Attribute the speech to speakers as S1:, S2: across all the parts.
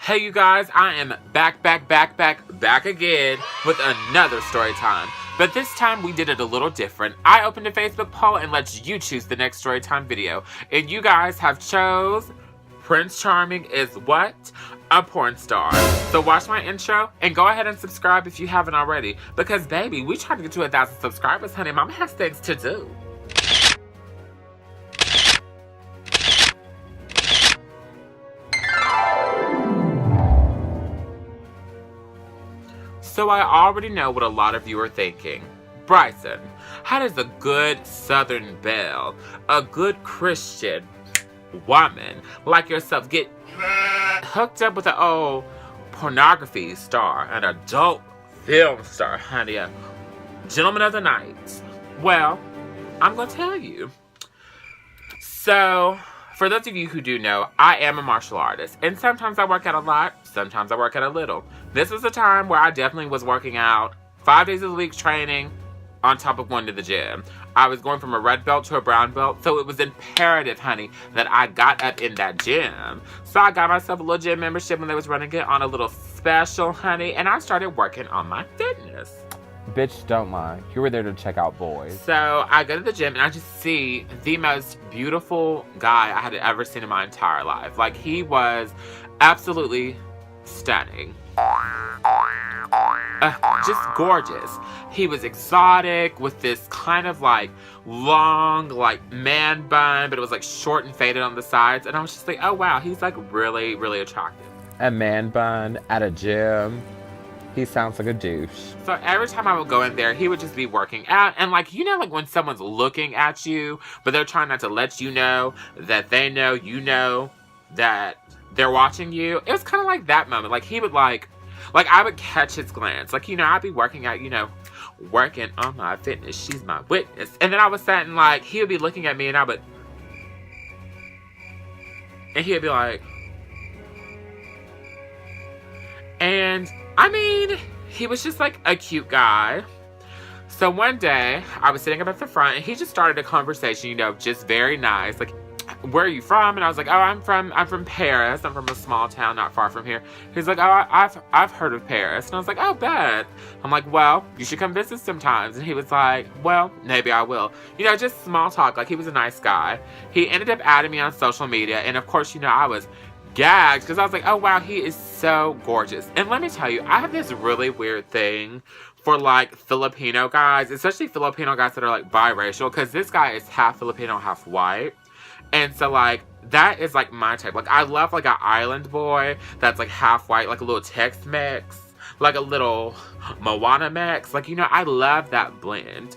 S1: Hey you guys, I am back again with another story time. But this time we did it a little different. I opened a Facebook poll and let you choose the next story time video. And you guys have chose Prince Charming is what? A porn star. So watch my intro and go ahead and subscribe if you haven't already. Because baby, we trying to get to 1,000 subscribers, honey. Mama has things to do. So I already know what a lot of you are thinking. Bryson, how does a good Southern belle, a good Christian woman like yourself get hooked up with an old pornography star, an adult film star, honey, a gentleman of the night? Well, I'm going to tell you. So, for those of you who do know, I am a martial artist. And sometimes I work out a lot, sometimes I work out a little. This was a time where I definitely was working out 5 days a week training on top of going to the gym. I was going from a red belt to a brown belt, so it was imperative, honey, that I got up in that gym. So I got myself a little gym membership when they was running it on a little special, honey, and I started working on my fitness.
S2: Bitch, don't lie. You were there to check out boys.
S1: So I go to the gym and I just see the most beautiful guy I had ever seen in my entire life. Like, he was absolutely stunning. Just gorgeous. He was exotic with this kind of like long like man bun, but it was like short and faded on the sides. And I was just like, oh wow, he's like really, really attractive.
S2: A man bun at a gym. He sounds like a douche.
S1: So every time I would go in there, he would just be working out. And like, you know, like when someone's looking at you, but they're trying not to let you know that they know you know that they're watching you. It was kind of like that moment. Like, he would like I would catch his glance. Like, you know, I'd be working out, you know, working on my fitness. She's my witness. And then I was sitting, like, he would be looking at me and he would be like, and I mean, he was just like a cute guy. So one day I was sitting up at the front and he just started a conversation, you know, just very nice. Like, where are you from? And I was like, oh, I'm from Paris. I'm from a small town not far from here. He's like, oh, I've heard of Paris. And I was like, oh, bet. I'm like, well, you should come visit sometimes. And he was like, well, maybe I will. You know, just small talk. Like, he was a nice guy. He ended up adding me on social media. And of course, you know, I was gagged because I was like, oh, wow, he is so gorgeous. And let me tell you, I have this really weird thing for like Filipino guys, especially Filipino guys that are like biracial, because this guy is half Filipino, half white. And so, like, that is, like, my type. Like, I love, like, an island boy that's, like, half white, like a little Tex-Mex, like a little Moana mix. Like, you know, I love that blend.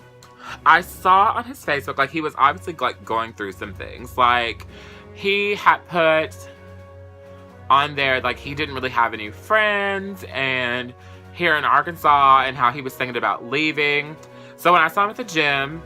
S1: I saw on his Facebook, like, he was obviously, like, going through some things. Like, he had put on there, like, he didn't really have any friends, and here in Arkansas, and how he was thinking about leaving. So when I saw him at the gym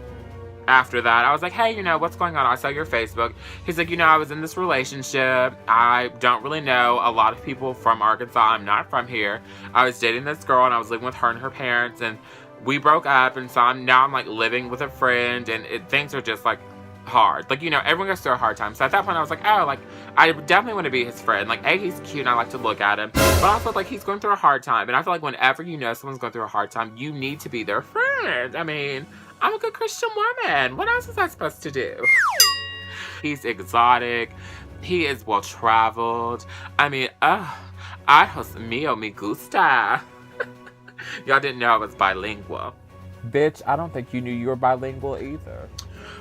S1: after that, I was like, hey, you know, what's going on? I saw your Facebook. He's like, you know, I was in this relationship. I don't really know a lot of people from Arkansas. I'm not from here. I was dating this girl and I was living with her and her parents, and we broke up, and so I'm like living with a friend, and things are just like hard. Like, you know, everyone goes through a hard time. So at that point I was like, oh, like, I definitely want to be his friend. Like, A, he's cute and I like to look at him, but also, like, he's going through a hard time, and I feel like whenever you know someone's going through a hard time, you need to be their friend. I mean, I'm a good Christian woman. What else was I supposed to do? He's exotic. He is well-traveled. I mean, Dios mío, me gusta. Y'all didn't know I was bilingual.
S2: Bitch, I don't think you knew you were bilingual either.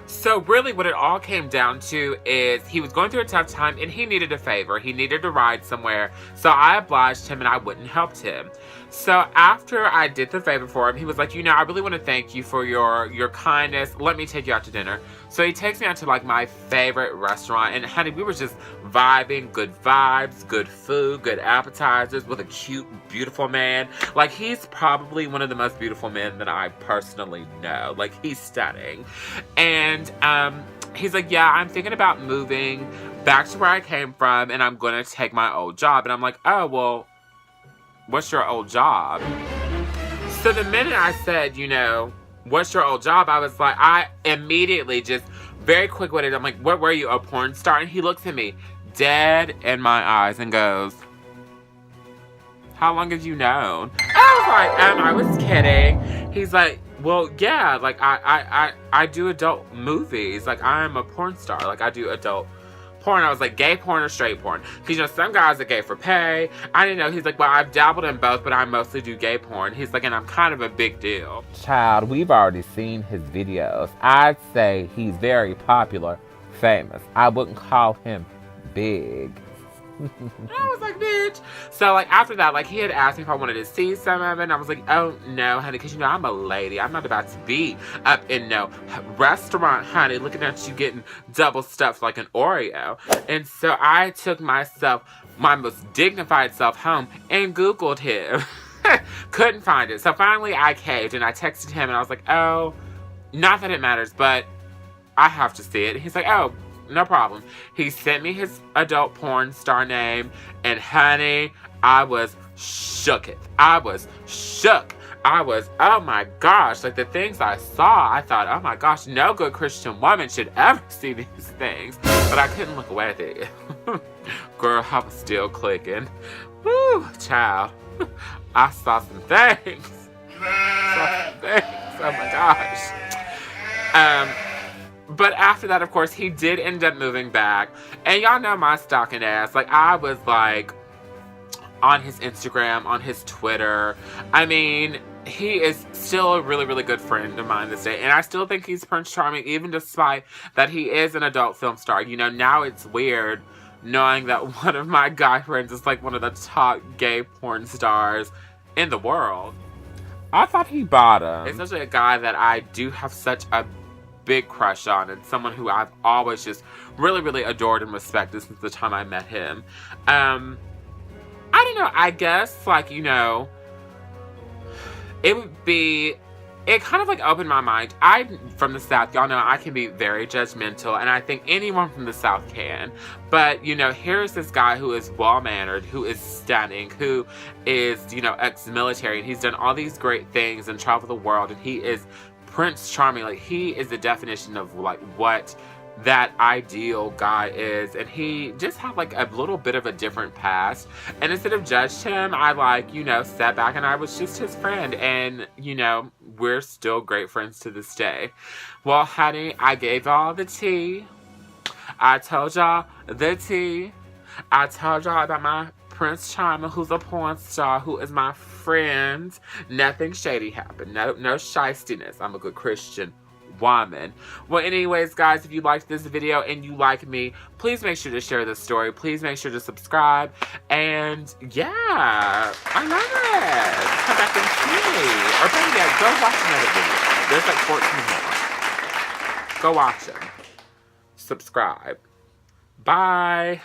S1: So really what it all came down to is he was going through a tough time and he needed a favor. He needed a ride somewhere. So I obliged him and I went and helped him. So after I did the favor for him, he was like, you know, I really want to thank you for your kindness. Let me take you out to dinner. So he takes me out to like my favorite restaurant, and honey, we were just vibing, good vibes, good food, good appetizers with a cute, beautiful man. Like, he's probably one of the most beautiful men that I personally know. Like, he's stunning. And he's like, yeah, I'm thinking about moving back to where I came from, and I'm going to take my old job. And I'm like, oh, well, what's your old job? So the minute I said, you know, what's your old job? I was like, I immediately just very quick with it. I'm like, what were you, a porn star? And he looks at me dead in my eyes and goes, How long have you known? I was like, I was kidding. He's like, well, yeah, like I do adult movies. Like I'm a porn star. Like I do adult porn. I was like, gay porn or straight porn? Because, you know, some guys are gay for pay. I didn't know. He's like, well, I've dabbled in both, but I mostly do gay porn. He's like, and I'm kind of a big deal.
S2: Child, we've already seen his videos. I'd say he's very popular, famous. I wouldn't call him big.
S1: I was like, bitch. So, like, after that, like, he had asked me if I wanted to see some of it. And I was like, oh, no, honey, because, you know, I'm a lady. I'm not about to be up in no restaurant, honey, looking at you getting double stuffed like an Oreo. And so I took myself, my most dignified self, home and Googled him. Couldn't find it. So finally I caved and I texted him and I was like, oh, not that it matters, but I have to see it. And he's like, oh, no problem. He sent me his adult porn star name, and honey, I was shooketh. I was shook. I was, oh my gosh, like the things I saw, I thought, oh my gosh, no good Christian woman should ever see these things. But I couldn't look away at it. Girl, I was still clicking. Woo, child. I saw some things. Oh my gosh. But after that, of course, he did end up moving back. And y'all know my stalking ass. Like, I was, like, on his Instagram, on his Twitter. I mean, he is still a really, really good friend of mine this day. And I still think he's Prince Charming, even despite that he is an adult film star. You know, now it's weird knowing that one of my guy friends is, like, one of the top gay porn stars in the world.
S2: I thought he bought him.
S1: Especially a guy that I do have such a big crush on, and someone who I've always just really, really adored and respected since the time I met him. I don't know, I guess, like, you know, it kind of, like, opened my mind. I'm from the South. Y'all know I can be very judgmental, and I think anyone from the South can. But, you know, here's this guy who is well-mannered, who is stunning, who is, you know, ex-military, and he's done all these great things and traveled the world, and he is Prince Charming. Like, he is the definition of, like, what that ideal guy is, and he just had, like, a little bit of a different past, and instead of judged him, I, like, you know, sat back and I was just his friend, and, you know, we're still great friends to this day. Well, honey, I gave y'all the tea. I told y'all the tea. I told y'all about my Prince Charming, who's a porn star, who is my friend. Nothing shady happened. No shystiness. I'm a good Christian woman. Well, anyways, guys, if you liked this video and you like me, please make sure to share this story. Please make sure to subscribe. And yeah, I love it. Come back and see. Or better yet, go watch another video. There's like 14 more. Go watch them. Subscribe. Bye.